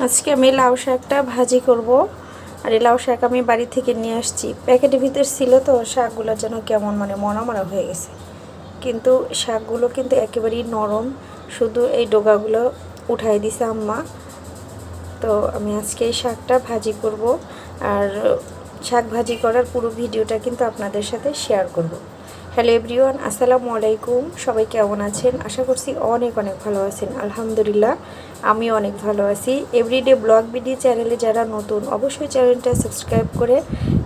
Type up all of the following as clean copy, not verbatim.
আজকে আমি লাউ শাকটা ভাজি করব। আর এই লাউ শাক আমি বাড়ি থেকে নিয়ে আসছি, প্যাকেটের ভিতর ছিল তো শাকগুলো যেন কেমন মরা মরা হয়ে গেছে, কিন্তু শাকগুলো কিন্তু একেবারেই নরম, শুধু এই ডোগাগুলো উঠাই দিছে আম্মা। তো আমি আজকে এই শাকটা ভাজি করব, আর শাক ভাজি করার পুরো ভিডিওটা কিন্তু আপনাদের সাথে শেয়ার করব। হ্যালো এভরিওয়ান, আসসালামু আলাইকুম। সবাই কেমন আছেন? আশা করছি অনেক অনেক ভালো আছেন। আলহামদুলিল্লাহ আমি অনেক ভালো আছি। এভরিডে ব্লগ ভিডিও চ্যানেলে যারা নতুন, অবশ্যই চ্যানেলটা সাবস্ক্রাইব করে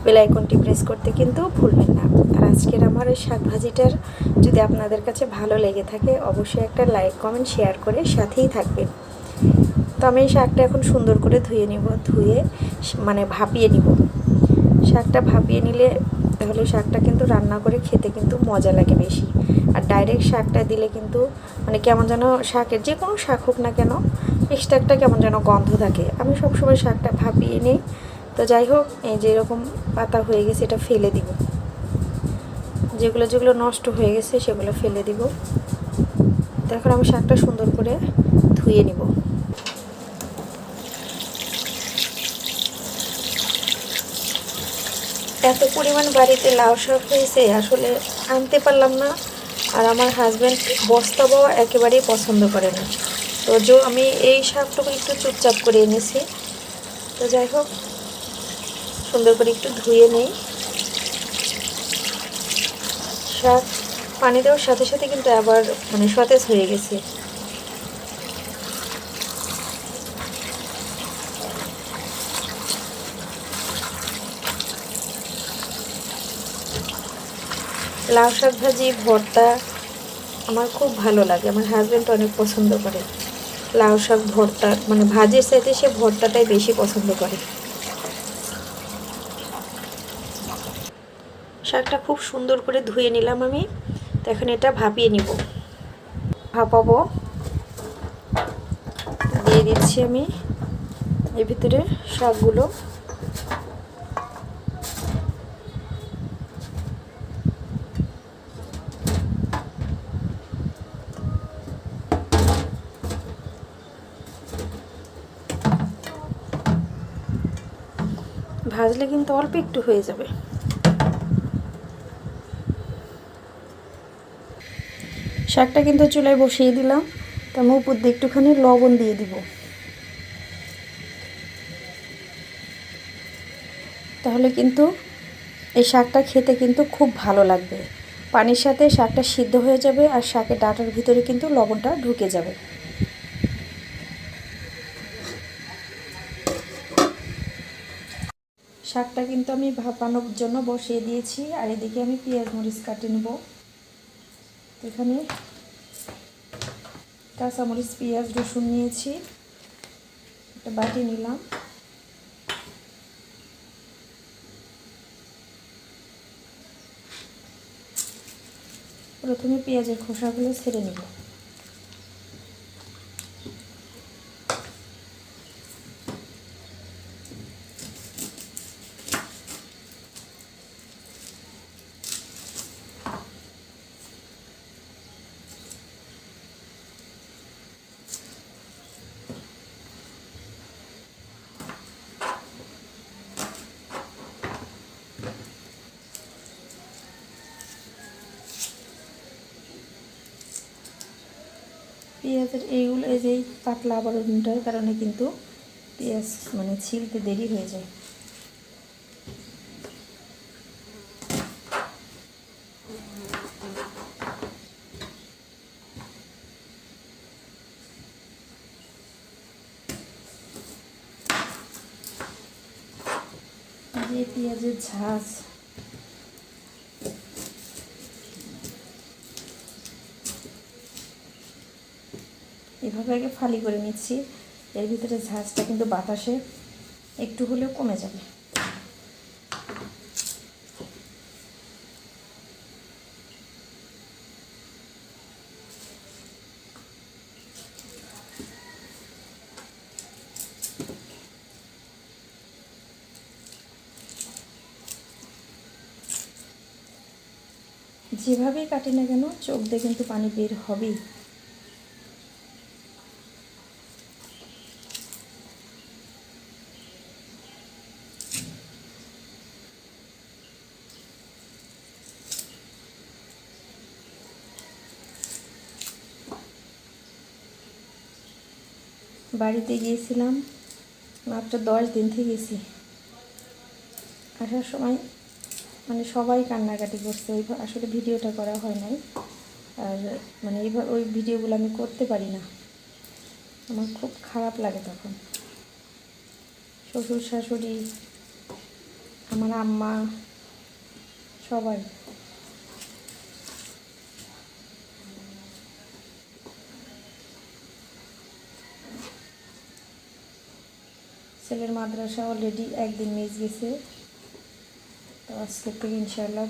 বেল আইকনটি প্রেস করতে কিন্তু ভুলবেন না। আর আজকের আমার এই শাক ভাজিটার যদি আপনাদের কাছে ভালো লেগে থাকে, অবশ্যই একটা লাইক কমেন্ট শেয়ার করে সাথেই থাকবেন। তো আমি এই শাকটা এখন সুন্দর করে ধুয়ে নিব, ধুয়ে ভাপিয়ে নিব। শাকটা ভাপিয়ে নিলে তাহলে শাকটা কিন্তু রান্না করে খেতে কিন্তু মজা লাগে বেশি। আর ডাইরেক্ট শাকটা দিলে কিন্তু কেমন যেন, শাকের যে কোনো শাক হোক না কেন, এক্সট্রা একটা কেমন যেন গন্ধ থাকে। আমি সবসময় শাকটা ভাপিয়ে নিই। তো যাই হোক, এই যে এরকম পাতা হয়ে গেছে এটা ফেলে দিব, যেগুলো যেগুলো নষ্ট হয়ে গেছে সেগুলো ফেলে দিব। তো এখন আমি শাকটা সুন্দর করে ধুয়ে নিব। এত পরিমাণ বাড়িতে লাউ শাক হয়েছে, আসলে আনতে পারলাম না। আর আমার হাজব্যান্ড বস্তা বাওয়া একেবারেই পছন্দ করে না। তো আমি এই শাকটুকু একটু চুপচাপ করে এনেছি। তো যাই হোক, সুন্দর করে একটু ধুয়ে নেই। শাক পানি দেওয়ার সাথে সাথে কিন্তু আবার সতেজ হয়ে গেছে। লাউ শাক ভাজি ভর্তা আমার খুব ভালো লাগে, আমার হাজব্যান্ড অনেক পছন্দ করে। লাউ শাক ভর্তা ভাজির সাথে সে ভর্তাটাই বেশি পছন্দ করে। শাকটা খুব সুন্দর করে ধুয়ে নিলাম আমি। তো এখন এটা ভাপিয়ে নিব, ভাপাবো। দিয়ে দিচ্ছি আমি এর ভিতরে শাকগুলো। ভাজলে কিন্তু অল্প একটু হয়ে যাবে। শাকটা কিন্তু চুলায় বসিয়ে দিলাম। তো আমি উপর দিয়ে একটুখানি লবণ দিয়ে দিব, তাহলে কিন্তু এই শাকটা খেতে কিন্তু খুব ভালো লাগবে। পানির সাথে শাকটা সিদ্ধ হয়ে যাবে, আর শাকের ডাঁটার ভিতরে কিন্তু লবণটা ঢুকে যাবে। শাকটা কিন্তু আমি ভাপানোর জন্য বসিয়ে দিয়েছি। আর এদিকে আমি পেঁয়াজ মরিচ কাটে নেব। এখানে কাঁচামরিচ, পেঁয়াজ, রসুন নিয়েছি, একটা বাটি নিলাম। প্রথমে পেঁয়াজের খোসাগুলো ছেড়ে নেব। পেঁয়াজের এইগুলো এই যে পাতলা আবরণটার কারণে কিন্তু পেঁয়াজ ছিলতে দেরি হয়ে যায়। যে পেঁয়াজের ঝাঁজ, এভাবে আগে ফালি করে নিচ্ছি। এর ভিতরে ঝাঁজটা কিন্তু বাতাসে একটু হলেও কমে যাবে। যেভাবেই কাটি না কেন, চোখ দিয়ে কিন্তু পানি বের হবেই। বাড়িতে গিয়েছিলাম মাত্র 10 দিন থেকে গেছি। আসার সময় মানে সবাই কান্নাকাটি করছে, আসলে ভিডিওটা করা হয় নাই। আর মানে এইবার ওই ভিডিওগুলো আমি করতে পারি না, আমার খুব খারাপ লাগে তখন। শ্বশুর শাশুড়ি, আমার আম্মা, সবাই। ছেলের মাদ্রাসা অলরেডি একদিন মিস গেছে, তো আজকের থেকে ইনশাআল্লাহ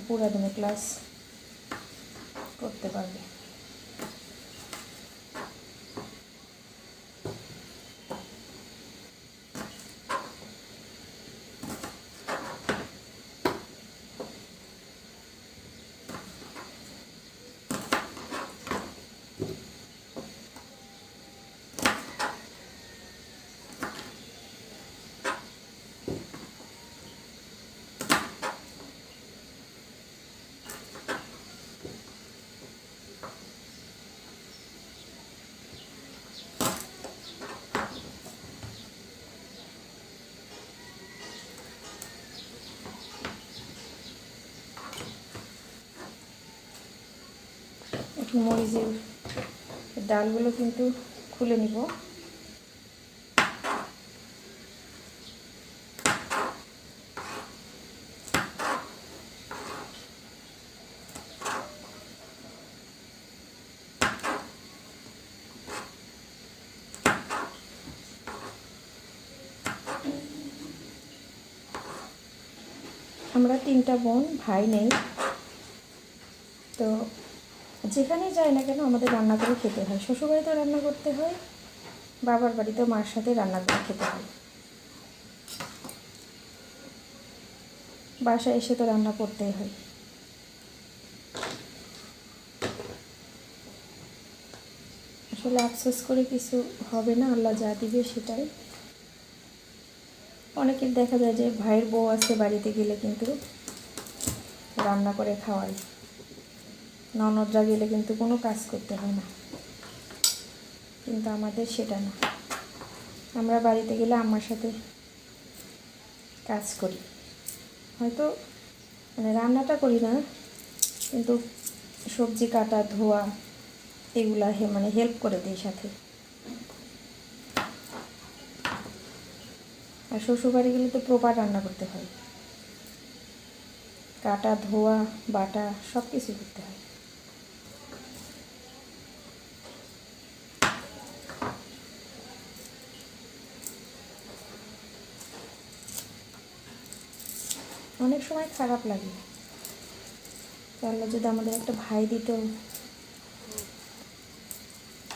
পুরো দিনে ক্লাস করতে পারবে। এখন মরিচের ডালগুলো কিন্তু খুলে নিব। আমরা 3টা বোন, ভাই নেই। তো যেখানেই যাই না কেন আমাদের রান্না করে খেতে হয়। শ্বশুরবাড়িতেও রান্না করতে হয়, বাবার বাড়িতেও মার সাথে রান্না করে খেতে হয়। বাসায় এসে তো রান্না করতেই হয়। আসলে আফসোস করে কিছু হবে না, আল্লাহ যা দিবে সেটাই। অনেকের দেখা যায় যে ভাইয়ের বউ আছে, বাড়িতে গেলে কিন্তু রান্না করে খাওয়ায়, ননদরা গেলে কিন্তু কোনো কাজ করতে হয় না। কিন্তু আমাদের সেটা না, আমরা বাড়িতে গেলে আম্মার সাথে কাজ করি। হয়তো মানে রান্নাটা করি না, কিন্তু সবজি কাটা ধোয়া এগুলা মানে হেল্প করে দিই সাথে। আর শ্বশুরবাড়ি গেলে তো প্রপার রান্না করতে হয়, কাটা ধোয়া বাটা সব কিছু করতে হয়। অনেক সময় খারাপ লাগে, আল্লাহ যদি আমাদের একটা ভাই দিত,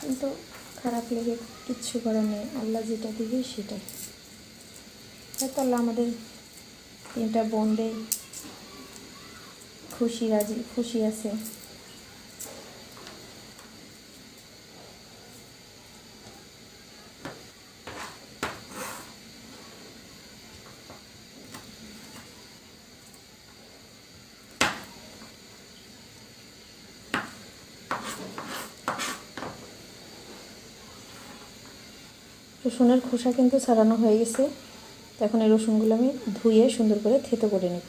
কিন্তু খারাপ লেগে কিচ্ছু করার নেই, আল্লাহ যেটা দিবে সেটাই। হয়তো আল্লাহ আমাদের 3টা বোনদের খুশি আছে। রসুনের খোসা কিন্তু ছাড়ানো হয়ে গেছে। এখন এই রসুনগুলো আমি ধুয়ে সুন্দর করে থেতো করে নেব।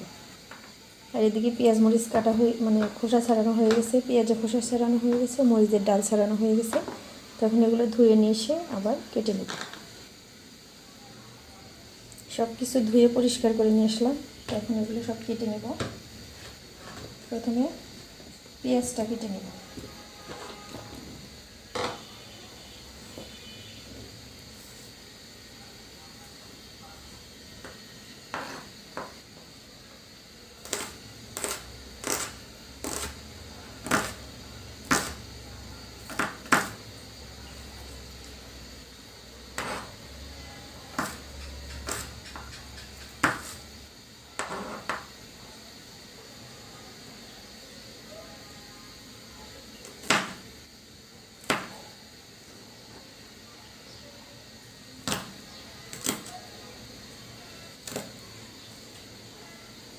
আর এদিকে পেঁয়াজ মরিচ কাটা হয়ে মানে খোসা ছাড়ানো হয়ে গেছে, পেঁয়াজের খোসা ছাড়ানো হয়ে গেছে, মরিচের ডাল ছাড়ানো হয়ে গেছে। তখন এগুলো ধুয়ে নিয়ে এসে আবার কেটে নেব। সব কিছু ধুয়ে পরিষ্কার করে নিয়ে আসলাম, এখন এগুলো সব কেটে নেব। প্রথমে পেঁয়াজটা কেটে নেব।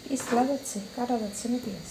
পিছলা যাচ্ছে, কাটা যাচ্ছে না পেঁয়াজ।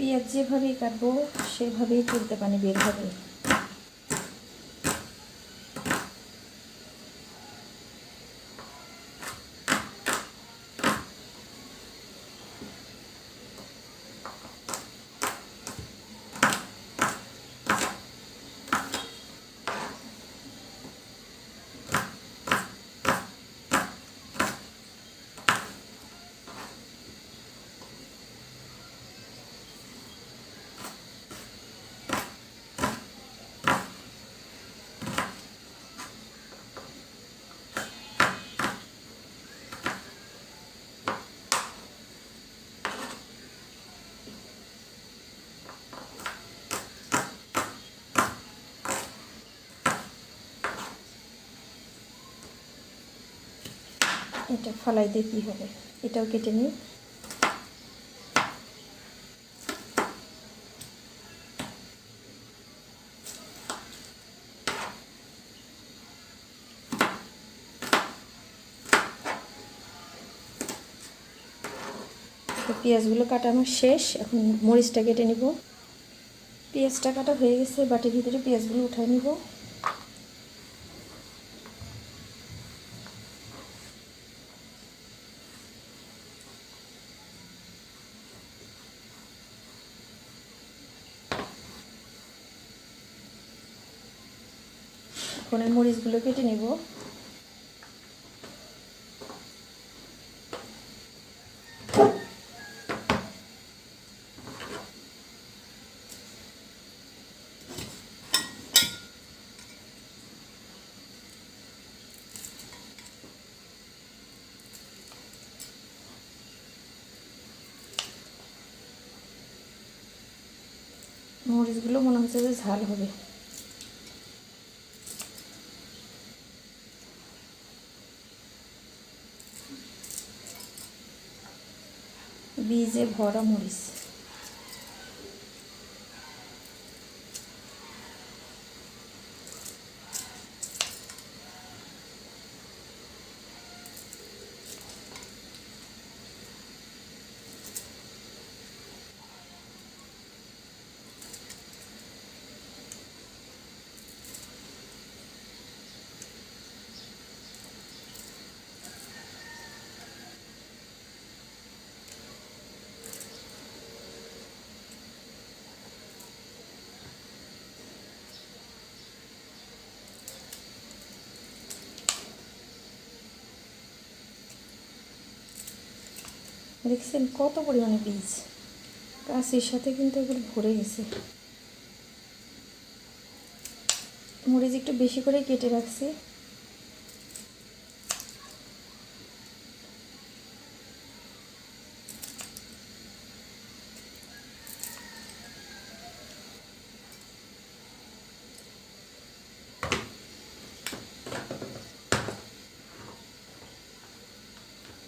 পেঁয়াজ যেভাবেই কাটবো সেভাবেই তুলতে পানি বের হবে। এটা ফালাই দিয়ে কী হবে, এটাও কেটে নিই। তো পেঁয়াজগুলো কাটানো শেষ, এখন মরিচটা কেটে নিব। পেঁয়াজটা কাটা হয়ে গেছে, বাটির ভিতরে পেঁয়াজগুলো উঠাই নিব। এখন এই মরিচগুলো কেটে নিব। মরিচগুলো মনে হচ্ছে যে ঝাল হবে। বীজে ভরা মরিচ। দেখছেন কত পরিমাণে বীজ, গাছের সাথে কিন্তু এগুলো ভরে গেছে। মরিচ একটু বেশি করে কেটে রাখছি।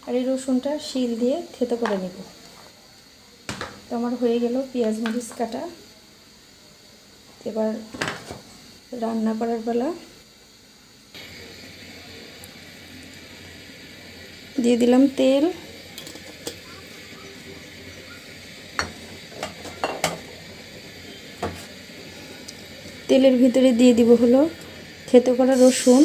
আর এই রসুনটা শিল দিয়ে থেতো করে নেব। তো আমার হয়ে গেল পেঁয়াজ মরিচ কাটা। এবার রান্না করার বেলা দিয়ে দিলাম তেল। তেলের ভিতরে দিয়ে দিব হলো থেতো করা রসুন,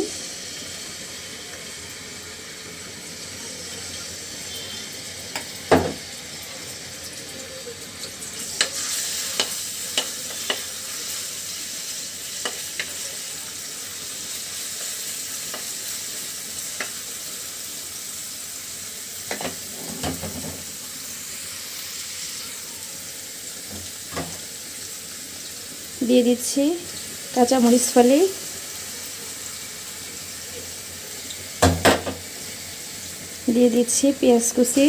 দিয়ে দিচ্ছি কাঁচামরিচ ফালি, দিয়ে দিচ্ছি পেঁয়াজ কুচি,